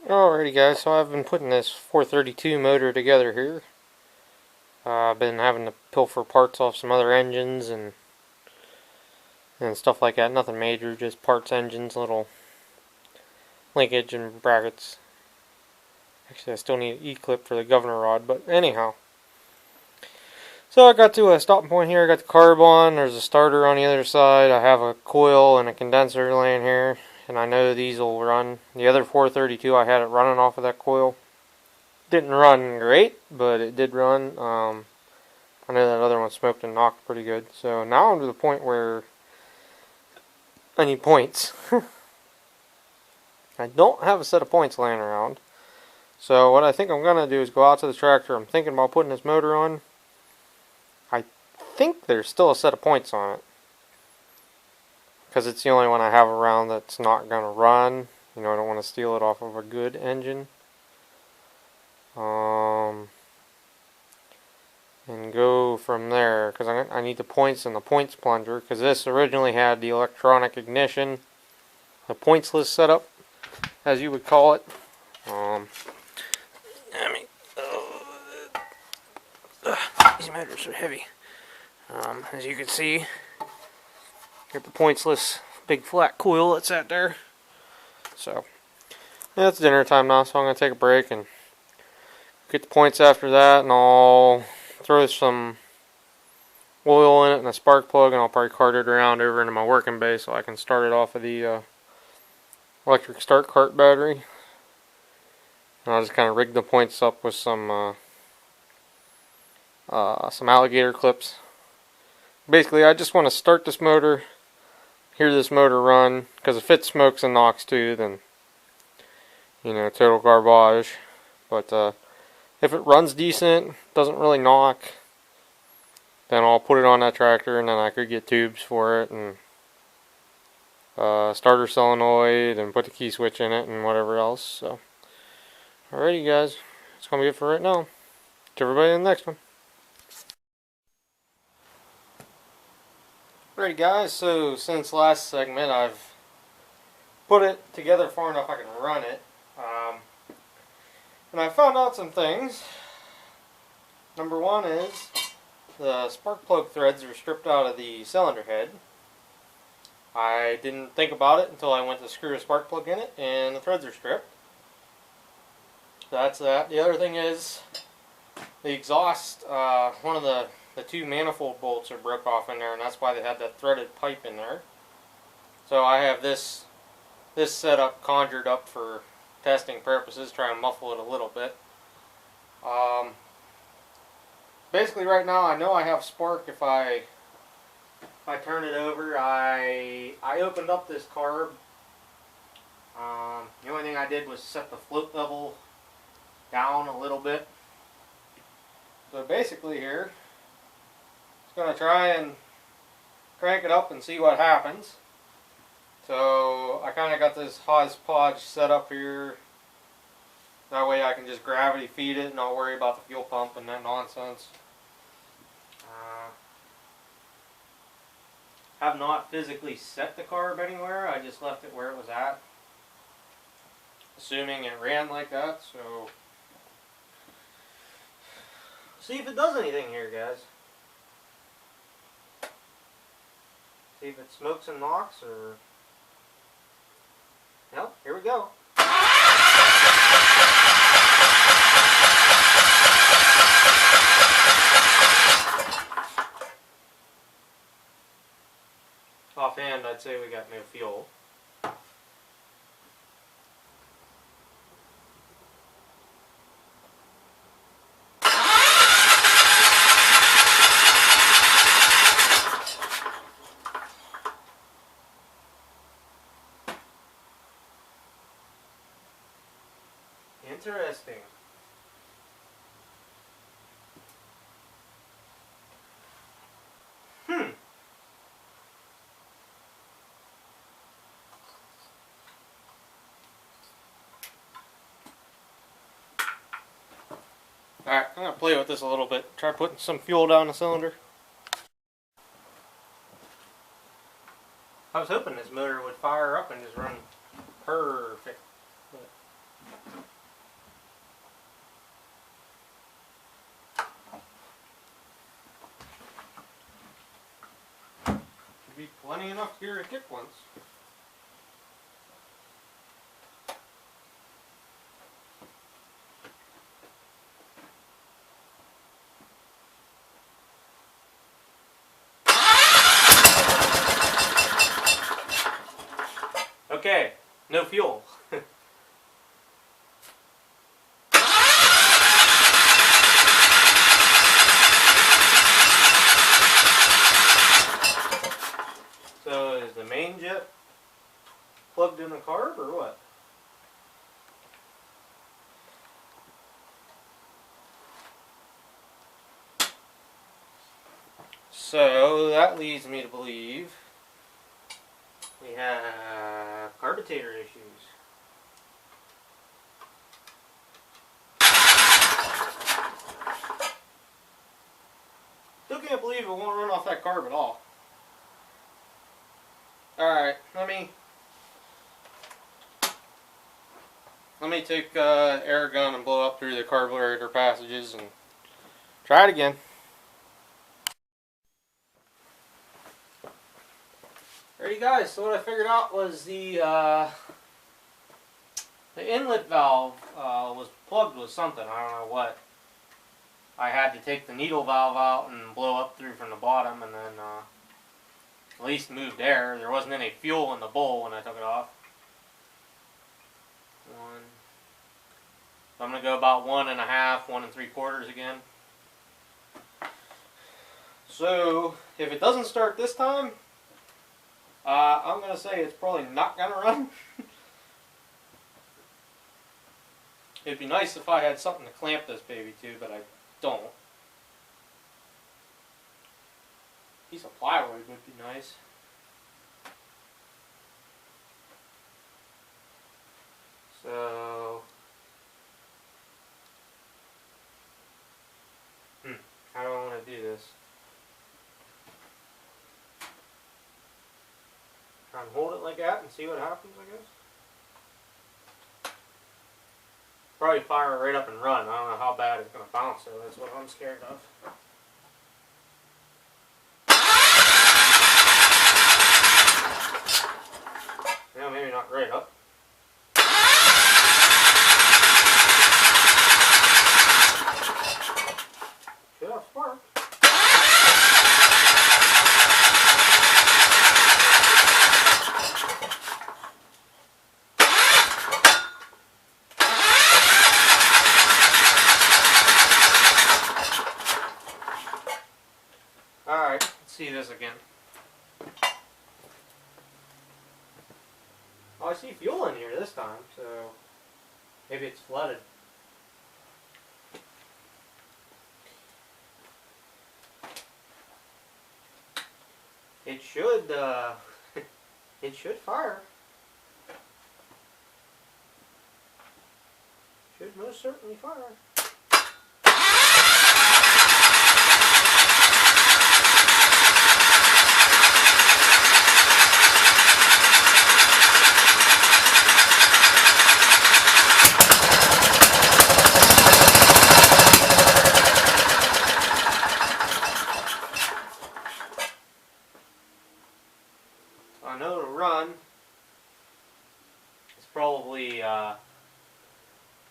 Alrighty guys, so I've been putting this 432 motor together here. I've been having to pilfer parts off some other engines and stuff like that. Nothing major, just parts, engines, little linkage and brackets. Actually, I still need an E-clip for the governor rod, but anyhow. So I got to a stopping point here. I got the carb on. There's a starter on the other side. I have a coil and a condenser laying here, and I know these will run. The other 432, I had it running off of that coil. Didn't run great, but it did run. I know that other one smoked and knocked pretty good. So now I'm to the point where I need points. I don't have a set of points laying around. So what I think I'm going to do is go out to the tractor. I'm thinking about putting this motor on. I think there's still a set of points on it, because it's the only one I have around that's not going to run. You know, I don't want to steal it off of a good engine. And go from there, because I need the points and the points plunger, because this originally had the electronic ignition, the pointsless setup, as you would call it. These motors are heavy. As you can see, got the pointsless big flat coil that's out there. So yeah, it's dinner time now, so I'm going to take a break and get the points after that, and I'll throw some oil in it and a spark plug, and I'll probably cart it around over into my working bay so I can start it off of the electric start cart battery. And I'll just kind of rig the points up with some alligator clips. Basically, I just want to start this motor, hear this motor run, because if it smokes and knocks too, then, you know, total garbage. But if it runs decent, doesn't really knock, then I'll put it on that tractor, and then I could get tubes for it, and starter solenoid, and put the key switch in it, and whatever else. So, alrighty guys, that's going to be it for right now. To everybody in the next one. Alrighty guys, so since last segment I've put it together far enough I can run it. And I found out some things. Number one is the spark plug threads are stripped out of the cylinder head. I didn't think about it until I went to screw a spark plug in it, and the threads are stripped. That's that. The other thing is the exhaust, one of the two manifold bolts are broke off in there, and that's why they had that threaded pipe in there. So I have this setup conjured up for testing purposes, try and muffle it a little bit. Basically right now I know I have spark if I turn it over. I opened up this carb. The only thing I did was set the float level down a little bit. So basically here, it's going to try and crank it up and see what happens. So I kind of got this hodgepodge set up here. That way I can just gravity feed it and not worry about the fuel pump and that nonsense. Have not physically set the carb anywhere. I just left it where it was at, assuming it ran like that. So see if it does anything here, guys. See if it smokes and knocks, or... Nope, here we go. Offhand, I'd say we got no fuel. Interesting. Alright, I'm going to play with this a little bit. Try putting some fuel down the cylinder. I was hoping this motor would fire up and just run perfect. But be plenty enough here to kick once. Okay, no fuel. So is the main jet plugged in the carb or what? So that leads me to believe we have carburator issues. Still can't believe it won't run off that carb at all. Alright, let me take air gun and blow up through the carburetor passages and try it again. Alrighty guys, so what I figured out was the inlet valve was plugged with something, I don't know what. I had to take the needle valve out and blow up through from the bottom and then at least moved air. There wasn't any fuel in the bowl when I took it off. So I'm going to go about 1.5, 1 3/4 again. So if it doesn't start this time, I'm going to say it's probably not going to run. It'd be nice if I had something to clamp this baby to, but I don't. Piece of plywood would be nice. So, how do I want to do this? Try and hold it like that and see what happens, I guess. Probably fire it right up and run. I don't know how bad it's going to bounce, so that's what I'm scared of. Yeah, maybe not right up. Should have spark. Alright, let's see this again. Oh, I see fuel in here this time, so maybe it's flooded. It should, it should fire. Should most certainly fire. I know it'll run. It's probably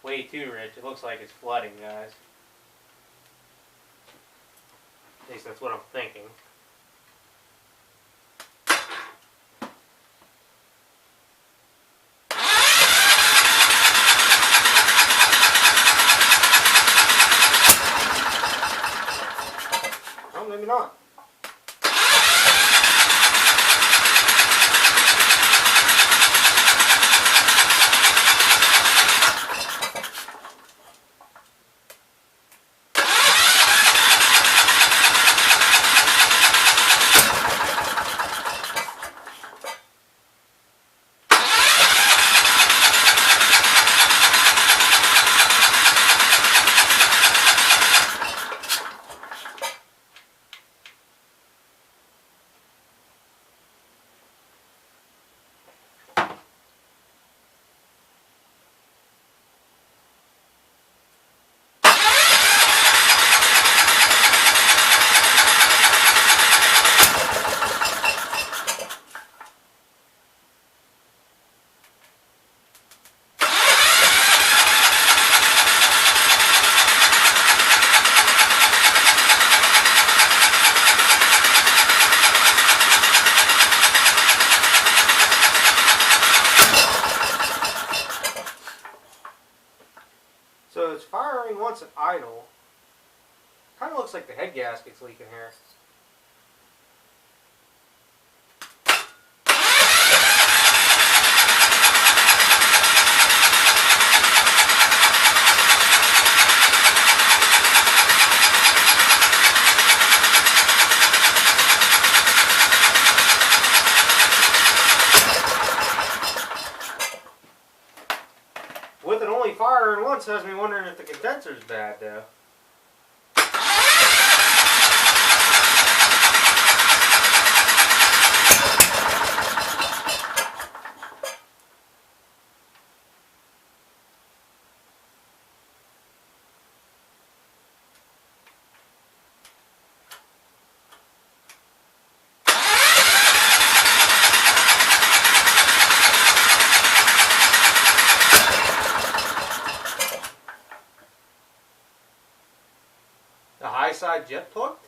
way too rich. It looks like it's flooding, guys. At least that's what I'm thinking. Oh, maybe not. wants it idle. Kind of looks like the head gasket's leaking here. With it only firing once has me wondering if the condenser's bad though. The high side jet hooked?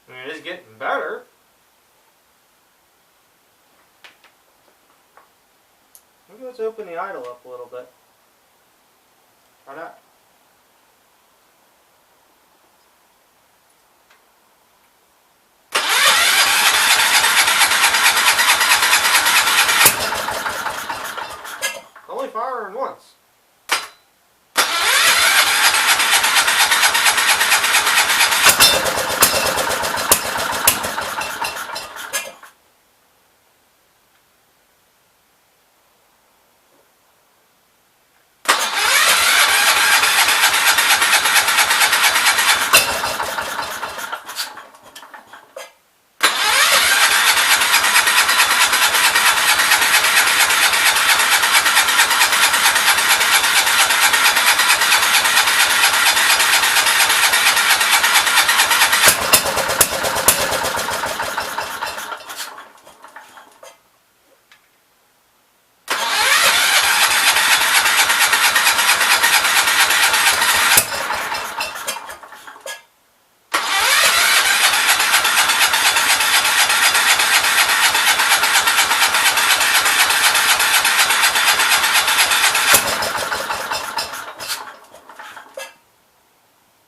I mean, it is getting better. Maybe let's open the idle up a little bit. Try that. Only firing once.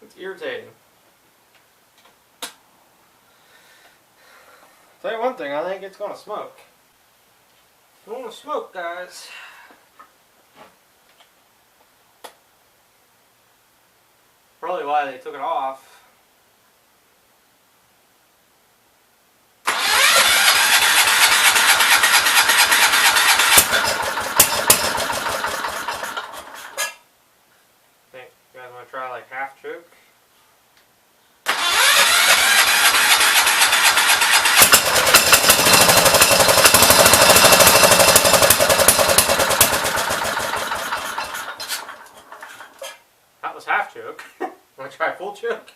It's irritating. Tell you one thing, I think it's gonna smoke. I don't wanna smoke, guys. Probably why they took it off. Think you guys wanna try like half choke? That was half choke. Wanna try full choke?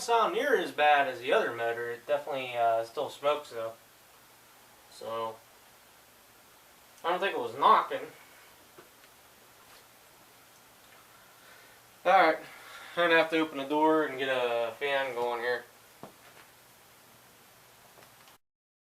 sound near as bad as the other motor. It definitely still smokes though. So I don't think it was knocking. Alright, I'm gonna have to open the door and get a fan going here.